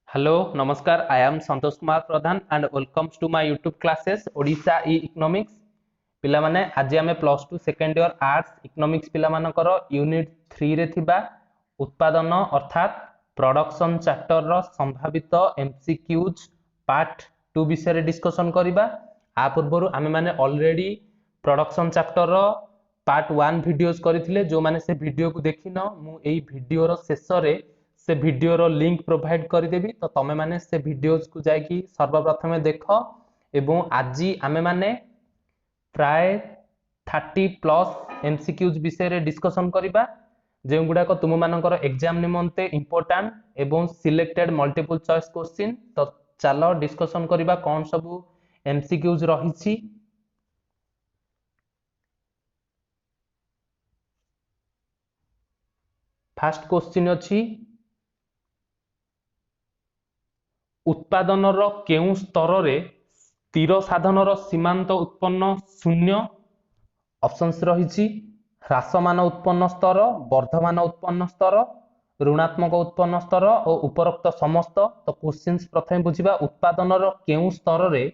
Hello नमस्कार I am Santosh Kumar Pradhan and welcomes to my YouTube classes Odisha ई economics पिला माने आज आमे plus 2 second year arts economics पिला मानकर यूनिट 3 रे थिबा उत्पादन अर्थात प्रोडक्शन चैप्टर रो संभावित एमसीक्यूज पार्ट 2 विषय रे डिस्कशन करिबा। आ पूर्वरु आमे माने ऑलरेडी प्रोडक्शन चैप्टर रो पार्ट 1 वीडियोस करथिले जो माने से वीडियो को देखिनो मु एई वीडियो रो शेष रे से वीडियो रो लिंक प्रोवाइड कर देबी तो तमे माने से वीडियोस को जाई कि सर्वप्रथम देख एवं आज आमे माने प्राय 30 प्लस एमसीक्यूज विषय रे डिस्कशन करिबा जे गुडा को तुम मानकर एग्जाम निमंते इंपोर्टेंट एवं सिलेक्टेड मल्टीपल चॉइस क्वेश्चन। तो चलो डिस्कशन करिबा कोन सब एमसीक्यूज रहिछि। फर्स्ट क्वेश्चन अछि उत्पादन केउं स्तर रे स्थिर साधन सीमांत उत्पन्न शून्य। ऑप्शंस रही ह्रासमान उत्पन्न स्तर, वर्धमान उत्पन्न स्तर, ऋणात्मक उत्पन्न स्तर और उपरोक्त समस्त। तो क्वेश्चंस प्रथम बुझिबा उत्पादन केउं स्तर रे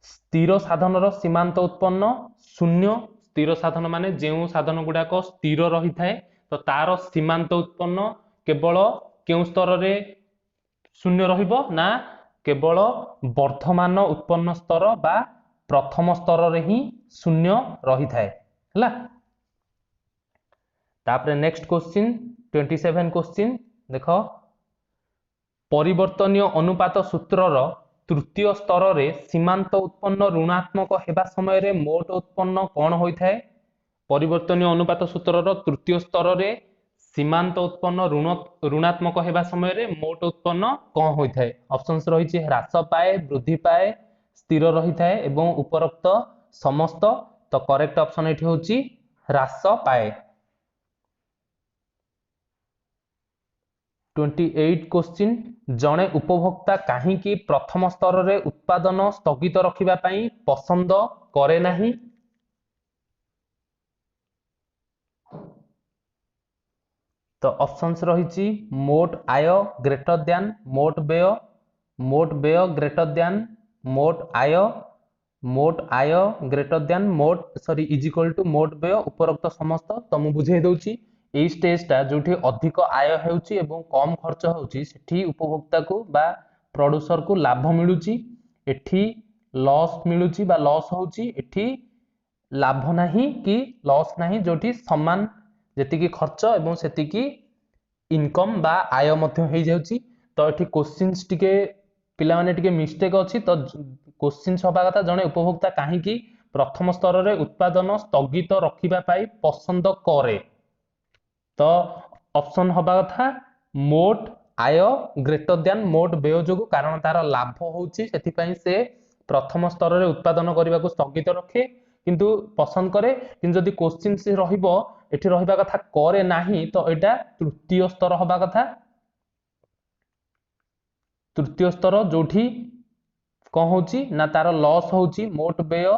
स्थिर साधन सीमांत उत्पन्न शून्य। स्थिर साधन माने जेउ साधन गुडाक स्थिर रही थाए तो तार सीमांत उत्पन्न केवल केउं स्तर रे शून्य रहिबो ना केवल वर्धमान उत्पन्न स्तर बा प्रथम स्तर रे ही शून्य रही थाए हला। तापरे नेक्स्ट क्वेश्चन 27 क्वेश्चन देखो परिवर्तनीय अनुपात सूत्रर तृतीय स्तर रे सीमांत उत्पन्न ऋणात्मक हेबा समय रे मोट उत्पन्न कोन होई थाए। परिवर्तनीय अनुपात सूत्रर तृतीय स्तर रे सीमांत उत्पन्न ऋणात्मक हेबा समय रे मोट उत्पन्न कोन होई थाए। ऑप्शंस रही ह्रास पाए, वृद्धि पाए, स्थिर रही थाए एवं उपरोक्त समस्त। तो करेक्ट ऑप्शन एठी होची ह्रास पाए। 28 क्वेश्चन जणे उपभोक्ता काहे कि प्रथम स्तर रे उत्पादन स्थगित रखिबा पई पसंद करे नाही। तो ऑप्शंस रही मोट आय ग्रेटर दैन मोट व्यय ग्रेटर दैन मोट आय ग्रेटर दैन मोट सॉरी इज इक्वल टू मोट व्यय उपरोक्त समस्त। तो मु बुझे दउची एई स्टेजटा जोठी अधिक आय हेउची एवं कम खर्च हेउची सेठी उपभोक्ता को बा प्रोड्यूसर को लाभ मिलुची, एठी लॉस मिलुची बा लॉस होउची, एठी लाभ नाही कि लॉस नाही जोठी समान जेतिकी खर्च एवं सेतिकी इनकम बा आय मध्य हो जाउची। तो एठी क्वेश्चंस टिके पिला माने टिके मिस्टेक अछि। तो क्वेश्चंस होबा कथा जणे उपभोक्ता काहे कि प्रथम स्तर रे उत्पादन स्थगित रखिबा पाई पसंद करे। तो ऑप्शन होबा कथा मोट आय ग्रेटर दैन मोट व्यय जोगु कारण तार लाभ होउची सेति पई से प्रथम स्तर रे उत्पादन करबा को स्थगित रखे किंतु पसंद करे। किंतु जदि क्वेश्चन से रहिबो एठी रहिबा कथा करे नाही तो एटा तृतीय स्तर होबा कथा। तृतीय स्तर जोठी कोन होउची ना तार लॉस होउची मोट व्यय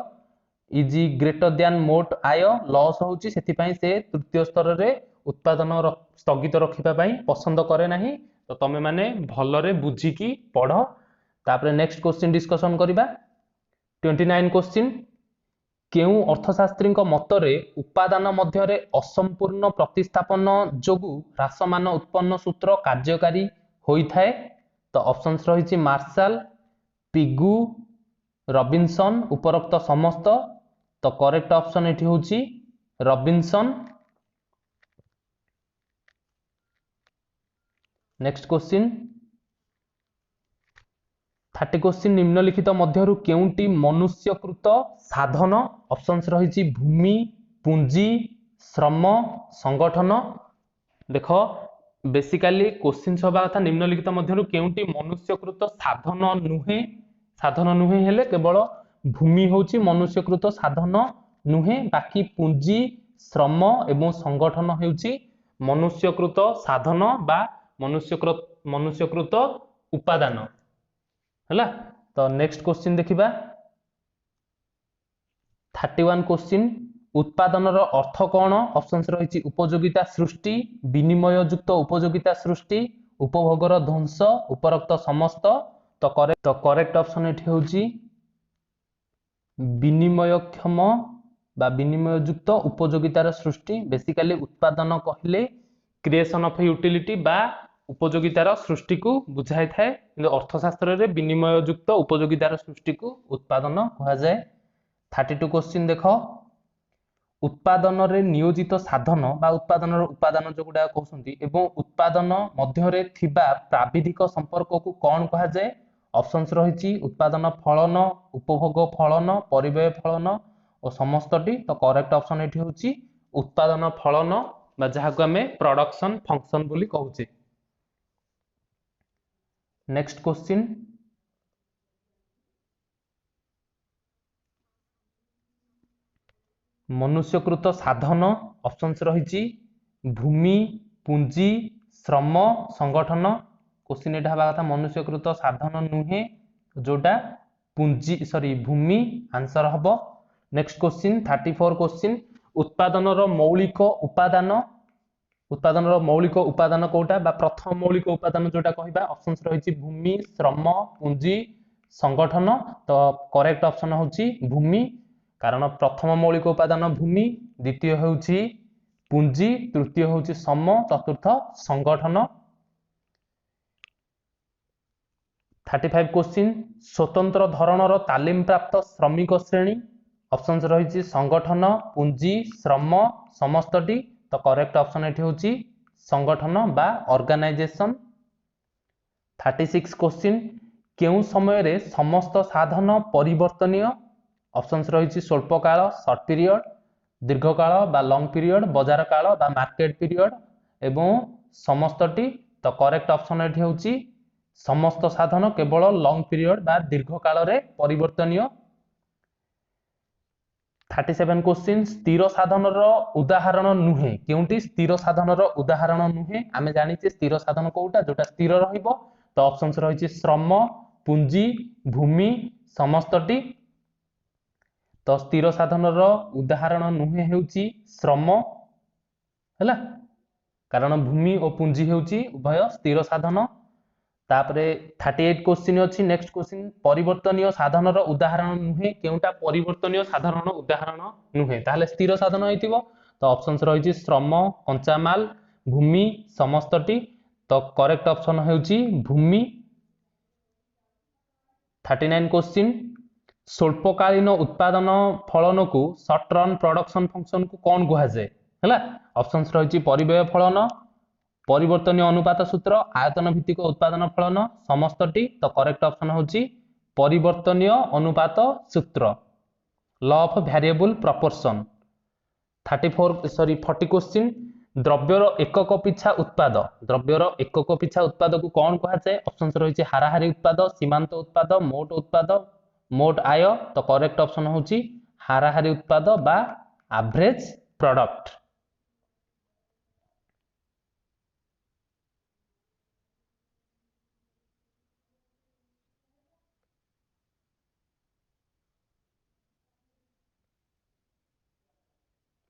इज ग्रेटर दैन मोट आय लॉस होउची सेति पई से तृतीय स्तर रे उत्पादन स्थगित रखिबा पई पसंद करे नाही। तो तमे माने भलरे बुझी की पढ। तापरे नेक्स्ट क्वेश्चन डिस्कशन करिबा 29 क्वेश्चन केउ अर्थशास्त्री मतरे उपादान मध्य असंपूर्ण प्रतिस्थापन जोगु ह्रासमान उत्पन्न सूत्र कार्यकारी होई थाए। तो ऑप्शंस रही मार्शल, पिगू, रॉबिन्सन उपरोक्त समस्त। तो करेक्ट ऑप्शन एठी होची रॉबिन्सन। नेक्स्ट क्वेश्चन 30 क्वेश्चन निम्नलिखित मध्यरु केउंटी मनुष्यकृत साधन। ऑप्शंस रही भूमि, पूंजी, श्रम, संगठन। देखो बेसिकली क्वेश्चन होबा कथा निम्नलिखित मध्यरु केउंटी मनुष्यकृत साधन नुहे हेले केवल भूमि होची मनुष्यकृत साधन नुहे बाकी पूंजी, श्रम एवं संगठन हेउची मनुष्यकृत साधन बा मनुष्यकृत उपादान हला। तो नेक्स्ट क्वेश्चन देखिबा 31 क्वेश्चन उत्पादन अर्थ कौन। ऑप्शंस रही उपयोगिता सृष्टि, विनिमय युक्त उपयोगिता सृष्टि, उपभोगर ध्वंस उपरोक्त समस्त तो करेक्ट ऑप्शन एठी होची विनिमयक्षम बा विनिमययुक्त उपयोगितार सृष्टि बेसिकली उत्पादन कहले क्रिएशन ऑफ यूटिलिटी बा उपयोगितार सृष्टि को बुझाई थाए किंतु अर्थशास्त्र रे विनिमययुक्त उपयोगितार सृष्टि को उत्पादन कहा जाए 32 क्वेश्चन देखो उत्पादन रे नियोजित साधन बा उत्पादन उपादान जो गुडा कहउसंती एवं उत्पादन मध्य रे थिबा प्राविधिक संपर्क को कौन कहा जाए ऑप्शंस रहिछि उत्पादन फलन उपभोग फलन परिव्यय फलन और समस्तटी तो करेक्ट ऑप्शन एठी होछि उत्पादन फलन बा जहा को हमें प्रोडक्शन फंक्शन बोली कहउचे नेक्स्ट क्वेश्चन मनुष्यकृत साधन ऑप्शंस रहिछि भूमि पुंजी श्रम संगठन क्वेश्चन एटा हवा कथा मनुष्यकृत साधन नुहे जोटा पुंजी सॉरी भूमि आंसर हबो नेक्स्ट क्वेश्चन 34 क्वेश्चन उत्पादन रो मौलिक उपादान कोटा बा प्रथम मौलिक उपादान जोटा कहिबा ऑप्शंस रहिछि भूमि श्रम पुंजी संगठन तो करेक्ट ऑप्शन होछि भूमि कारण प्रथम मौलिक उपादान भूमि द्वितीय होउछि पुंजी तृतीय होउछि श्रम चतुर्थ संगठन 35 क्वेश्चन स्वतंत्र धरणर तालीम प्राप्त श्रमिक श्रेणी ऑप्शंस रहिछि संगठन पुंजी श्रम समस्तटी तो करेक्ट ऑप्शन एठी होछि संगठन बा ऑर्गेनाइजेशन 36 क्वेश्चन केउ समय रे समस्त साधन परिवर्तनीय ऑप्शंस रहिछि स्वल्प काल शॉर्ट पीरियड दीर्घ काल बा लॉन्ग पीरियड बाजार काल बा मार्केट पीरियड एवं समस्तटी तो करेक्ट ऑप्शन एठी होछि समस्त साधन केवल लॉन्ग पीरियड बा दीर्घ काल रे परिवर्तनीय 37 क्वेश्चन स्थिर साधन रो उदाहरण नुहे केउंटी स्थिर साधन रो उदाहरण नुहे आमे जानिचे स्थिर साधन कोउटा जोटा स्थिर रहिबो तो ऑप्शंस रहिछि श्रम पुंजी भूमि समस्तटी तो स्थिर साधन रो उदाहरण नुहे हेउची श्रम हैला कारण भूमि और पुंजी हेउची उभय स्थिर साधन तापरे 38 क्वेश्चन अछि नेक्स्ट क्वेश्चन परिवर्तनीय साधन रो उदाहरण नुहे केउटा परिवर्तनीय साधारण उदाहरण नुहे ताले स्थिर साधन हेतिबो तो ऑप्शंस रहिछि श्रम कंचामाल भूमि समस्तटी तो करेक्ट ऑप्शन हेउची भूमि 39 क्वेश्चन स्वल्पकालीन उत्पादन फलन को शॉर्ट रन प्रोडक्शन फंक्शन को कौन कहा जाए हैला ऑप्शंस रहिछि परिव्यय फलन परिवर्तनीय अनुपात सूत्र आयतन भित्तिक उत्पादन फलन समस्तटी तो करेक्ट ऑप्शन होछि परिवर्तनीय अनुपात सूत्र law of variable proportion 40 question द्रव्यर एकक पिछा उत्पाद को कौन कहा जाए ऑप्शंस रहिछि हाराहारी उत्पाद सीमांत उत्पाद मोट आय तो करेक्ट ऑप्शन होछि हाराहारी उत्पाद बा एवरेज प्रोडक्ट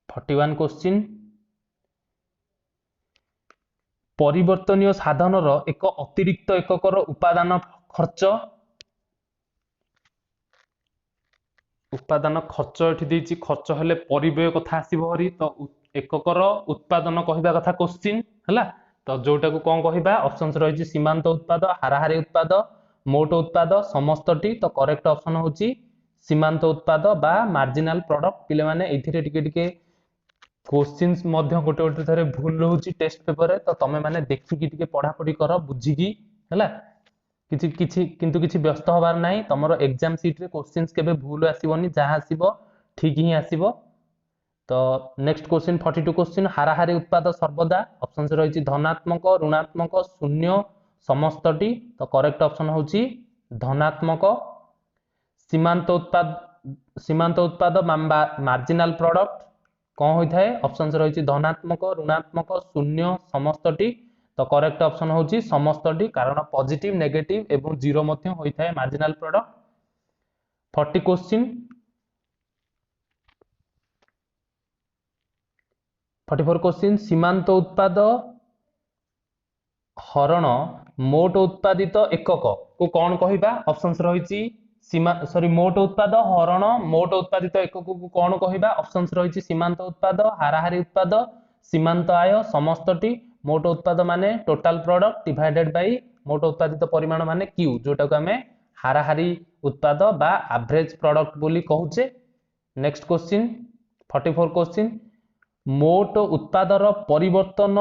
(41) क्वेश्चन परिवर्तनीय साधनर एक अतिरिक्त एककर उपादान खर्च एठी देछि खर्च हेले परिव्यय कथा आसीबो हरी तो एककर उत्पादन कहिबा कथा क्वेश्चन हला तो जोटा को कोन कहिबा ऑप्शंस रहिछि सीमांत उत्पाद हाराहारी उत्पाद मोट उत्पाद समस्तटी तो करेक्ट ऑप्शन होछि सीमांत उत्पाद बा मार्जिनल प्रोडक्ट पिले माने एथिरे टिके क्वेश्चंस मध्य गोटे गोटे थरे भूल रहउछि टेस्ट पेपर रे तो तमे माने देखि कि टिके पढ़ा पढ़ी कर बुझी की हला किंतु किछि व्यस्त होबार नाही तमरो एग्जाम सीट रे क्वेश्चंस केबे भूल आसीबोनी जहां आसीबो ठीक ही आसीबो तो नेक्स्ट क्वेश्चन 42 क्वेश्चन हाराहारी उत्पाद सर्वदा ऑप्शंस रहिछि धनात्मक ऋणात्मक शून्य समस्तटी तो करेक्ट ऑप्शन होछि धनात्मक सीमांत उत्पाद मार्जिनल प्रोडक्ट कौन होई थाए ऑप्शंस रहिछि धनात्मक ऋणात्मक शून्य समस्तटी तो करेक्ट ऑप्शन होछि समस्तटी कारण पॉजिटिव नेगेटिव एवं जीरो मध्य होई थाए मार्जिनल प्रोडक्ट 40 क्वेश्चन 44 क्वेश्चन सीमांत उत्पाद ହରଣ ମୋଟ ଉତ୍ପାଦିତ ଏକକ କୁ କଣ କହିବା? ଅପସନ୍ସ ରହିଛି ମୋଟ ଉତ୍ପାଦ ହରଣ ମୋଟ ଉତ୍ପାଦିତ ଏକକକୁ କଣ କହିବା? ଅପସନ୍ସ ରହିଛି ସୀମାନ୍ତ ଉତ୍ପାଦ, ହାରାହାରି ଉତ୍ପାଦ, ସୀମାନ୍ତ ଆୟ, ସମସ୍ତଟି। ମୋଟ ଉତ୍ପାଦ ମାନେ ଟୋଟାଲ ପ୍ରଡକ୍ଟ ଡିଭାଇଡେଡ ବାଇ ମୋଟ ଉତ୍ପାଦିତ ପରିମାଣ ମାନେ କ୍ୟୁ, ଯୋଉଟାକୁ ଆମେ ହାରାହାରି ଉତ୍ପାଦ ବା ଆଭରେଜ ପ୍ରଡକ୍ଟ ବୋଲି କହୁଛେ। ନେକ୍ସଟ क्वेश्चन 44 क्वेश्चन, ମୋଟ ଉତ୍ପାଦର ପରିବର୍ତ୍ତନ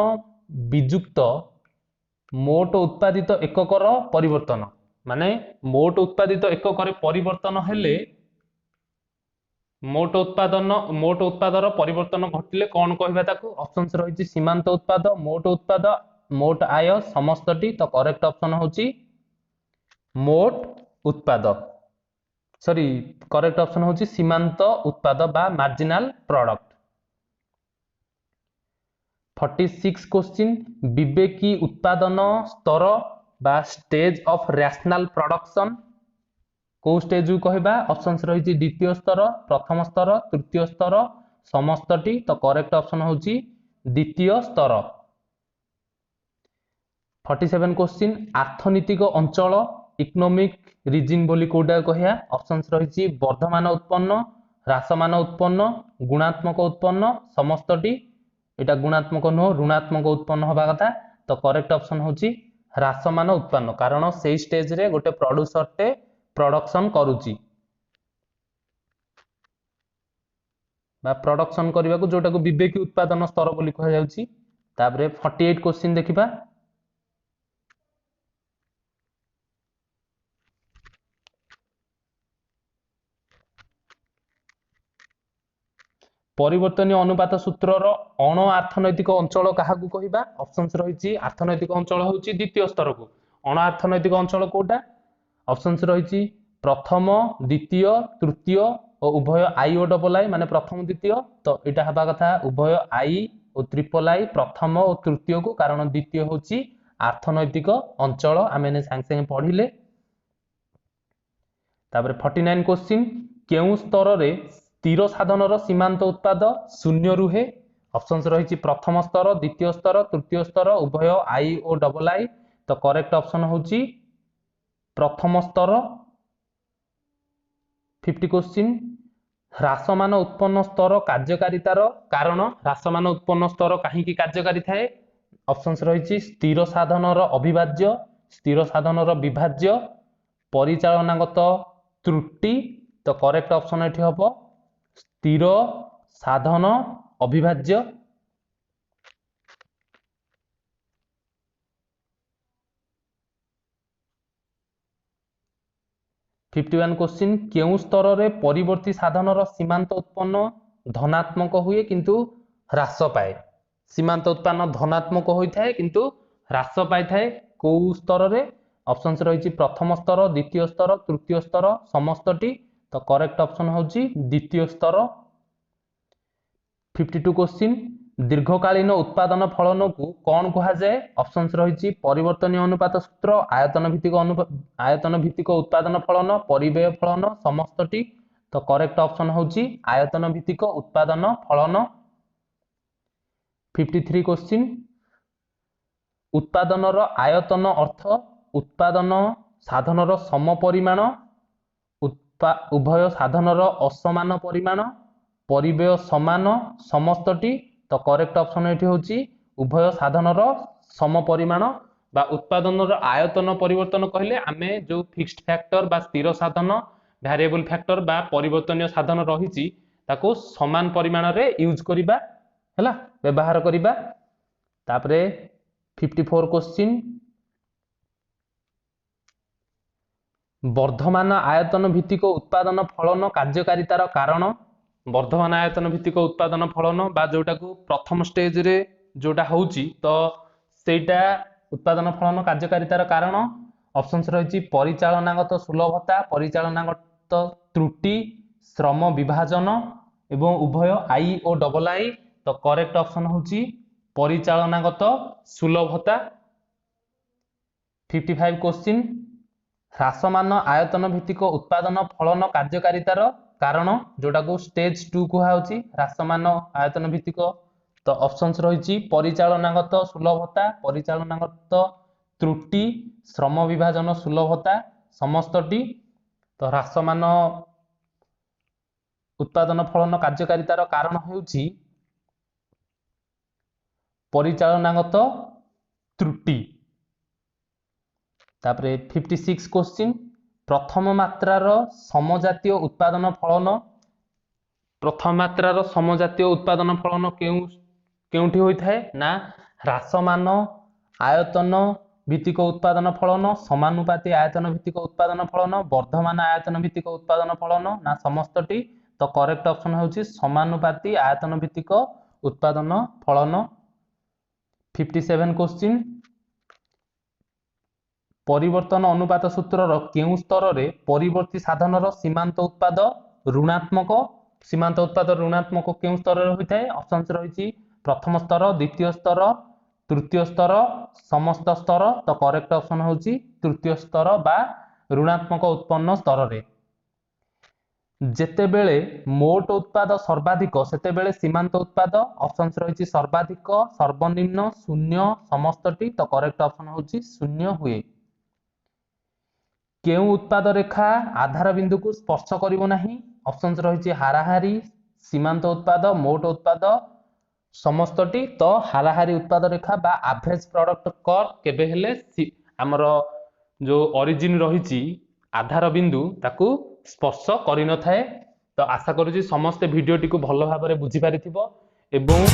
ବିଯୁକ୍ତ ମୋଟ ଉତ୍ପାଦିତ ଏକକର ପରିବର୍ତ୍ତନ, ମାନେ ମୋଟ ଉତ୍ପାଦିତ ଏକକରେ ପରିବର୍ତ୍ତନ ହେଲେ ମୋଟ ଉତ୍ପାଦର ପରିବର୍ତ୍ତନ ଘଟିଲେ କଣ କହିବା ତାକୁ? ଅପସନ୍ସ ରହିଛି ସୀମାନ୍ତ ଉତ୍ପାଦ, ମୋଟ ଉତ୍ପାଦ, ମୋଟ ଆୟ, ସମସ୍ତଟି। ତ କରେକ୍ଟ ଅପସନ ହଉଛି ମୋଟ ଉତ୍ପାଦ, କରେକ୍ଟ ଅପସନ ହଉଛି ସୀମାନ୍ତ ଉତ୍ପାଦ ବା ମାର୍ଜିନାଲ ପ୍ରଡକ୍ଟ। 46 क्वेश्चन, विवेकी उत्पादन स्तर बा स्टेज ऑफ रैशनल प्रोडक्शन को स्टेज को कहबा? ऑप्शंस रही द्वितीय स्तर, प्रथम स्तर, तृतीय स्तर, समस्तटी। तो करेक्ट ऑप्शन होची द्वितीय स्तर। 47 क्वेश्चन, अर्थनीतिक अंचल इकोनॉमिक रीजन बोली कोडा कहया? ऑप्शंस रही वर्धमान उत्पन्न, ह्रासमान उत्पन्न, गुणात्मक उत्पन्न, समस्तटी। एटा गुणात्मक नुह ऋणात्मक उत्पन्न हवा कथा। तो करेक्ट ऑप्शन होची ह्रासमान उत्पन्न, कारण से स्टेज रे गोटे प्रोड्यूसर टे प्रोडक्शन करूची बा प्रोडक्शन करने को जोटा को विवेकी उत्पादन स्तर बोली कहा जाउची। तापरे 48 क्वेश्चन देखिबा, परिवर्तनीय अनुपात सूत्रर अण अर्थनैतिक अंचल क्या कहबा? ऑप्शंस रही अर्थनैतिक अंचल होची द्वितीय स्तर को, अण अर्थनैतिक अंचल कोटा? ऑप्शंस रही प्रथम, द्वितीय, तृतीय और उभय आई और डबल आई, माने प्रथम द्वितीय। तो यहाँ हवा कथा उभय आई और ट्रिपल आई, प्रथम और तृतीय को, कारण द्वितीय होची अर्थनैतिक अंचल आम सांगे सांगे पढ़िले। तापर 49 क्वेश्चन, केउ स्तर रे स्थिर साधनर सीमांत उत्पाद शून्य रुहे? ऑप्शंस रही प्रथम स्तर, द्वितीय स्तर, तृतीय स्तर, उभय आई और डबल आई। तो करेक्ट ऑप्शन होची प्रथम स्तर। 50 क्वेश्चन, ह्रासमान उत्पन्न स्तर कार्यकारितार कारण? ह्रासमान उत्पन्न स्तर कहीं कार्यकारी थाए? ऑप्शंस रही स्थिर साधनर अविभाज्य, स्थिर साधनर विभाज्य, परिचालनागत त्रुटि। तो करेक्ट ऑप्शन ये हम स्थिर साधन अविभाज्य। 51 क्वेश्चन, केउ स्तर रे परिवर्ती साधनर सीमांत उत्पन्न धनात्मक हुए किंतु ह्रास पाए? सीमांत उत्पन्न धनात्मक होता है किंतु ह्रास पाई थाए को स्तर रे? ऑप्शंस रही प्रथम स्तर, द्वितीय स्तर, तृतीय स्तर, समस्तटी। तो करेक्ट ऑप्शन होची द्वितीय स्तर। 52 क्वेश्चन, दीर्घकालीन उत्पादन फलन को कौन कहा जाए? ऑप्शंस रही परिवर्तनीय अनुपात सूत्र, आयतन भित्तिक उत्पादन फलन, परिव्यय फलन, समस्तटी। तो करेक्ट ऑप्शन होची आयतन भित्तिक उत्पादन फलन। 53 क्वेश्चन, उत्पादनर आयतन अर्थ उत्पादन साधनर सम परिमाण, उभय साधनर असमान परिमाण, परिव्यय समान, समस्तटी। तो करेक्ट ऑप्शन ये होची उभय साधनर सम परिमाण बा उत्पादनर आयतन परिवर्तन कहले आमे जो फिक्स्ड फैक्टर बा स्थिर साधन, वेरिएबल फैक्टर बा परिवर्तनीय साधन रही ताको समान परिमाण रे यूज करिबा, हैला व्यवहार करिबा। तापरे 54 क्वेश्चन, वर्धमान आयतन भित्तिक उत्पादन फलन कार्यकारितार कारण? वर्धमान आयतन भित्तिक उत्पादन फलन बा जोटा को प्रथम स्टेज रे जोटा होची तो सेटा उत्पादन फलन कार्यकारितार कारण? ऑप्शंस रही परिचालनागत सुलभता, परिचालनागत त्रुटि, श्रम विभाजन एवं उभय आई और डबल आई। तो करेक्ट ऑप्शन होची परिचालनागत सुलभता। 55 क्वेश्चन, ह्रासमान आयतन भित्तिक उत्पादन फलन कार्यकारितार कारण? जोटा को स्टेज 2 कुहाउची ह्रासमान आयतन भित्तिक। तो ऑप्शंस रही परिचालनागत सुलभता, परिचालनागत त्रुटि श्रम विभाजन सुलभता समस्तटी तो ह्रासमान उत्पादन फलन कार्यकारितार कारण ହେଉଛି परिचालनागत त्रुटि। तापरे 56 क्वेश्चन प्रथम मात्रार समजातीय उत्पादन फलन प्रथम मात्रार समजातीय उत्पादन फलन केउठी होइथाय ना ह्रासमान आयतन भित्तिक उत्पादन फलन समानुपाती आयतन भित्तिक उत्पादन फलन वर्धमान आयतन भित्तिक उत्पादन फलन ना समस्तटी तो करेक्ट ऑप्शन होउची समानुपाती आयतन भित्तिक उत्पादन फलन। 57 क्वेश्चन परिवर्तन अनुपात सूत्रर केउ स्तर रे परिवर्ती साधनर सीमांत उत्पाद ऋणात्मक सीमांत उत्पाद ऋणात्मक केउ स्तर रे होइथाय ऑप्शंस रहिछि प्रथम स्तर द्वितीय स्तर तृतीय स्तर समस्त स्तर तो करेक्ट ऑप्शन होउछि तृतीय स्तर बा ऋणात्मक उत्पन्न स्तर रे। जेतेबेले मोट उत्पाद सर्वाधिक सेतेबेले सीमांत उत्पाद ऑप्शंस रहिछि सर्वाधिक सर्वनिम्न शून्य समस्तटी तो करेक्ट ऑप्शन होउछि शून्य हुए। केउ उत्पाद रेखा आधार बिंदु को स्पर्श करिवो नाही ऑप्शंस रहिछि हाराहारी सीमांत उत्पाद मोट उत्पाद समस्तटी तो हाराहारी उत्पाद रेखा बा एवरेज प्रोडक्ट कर्व केबे हेले हमर जो ओरिजिन रहिछि आधार बिंदु ताकू स्पर्श करि न थाए। तो आशा करूछि समस्त भिडियोटी को भल भाबरे बुझी पारिथिबो एवं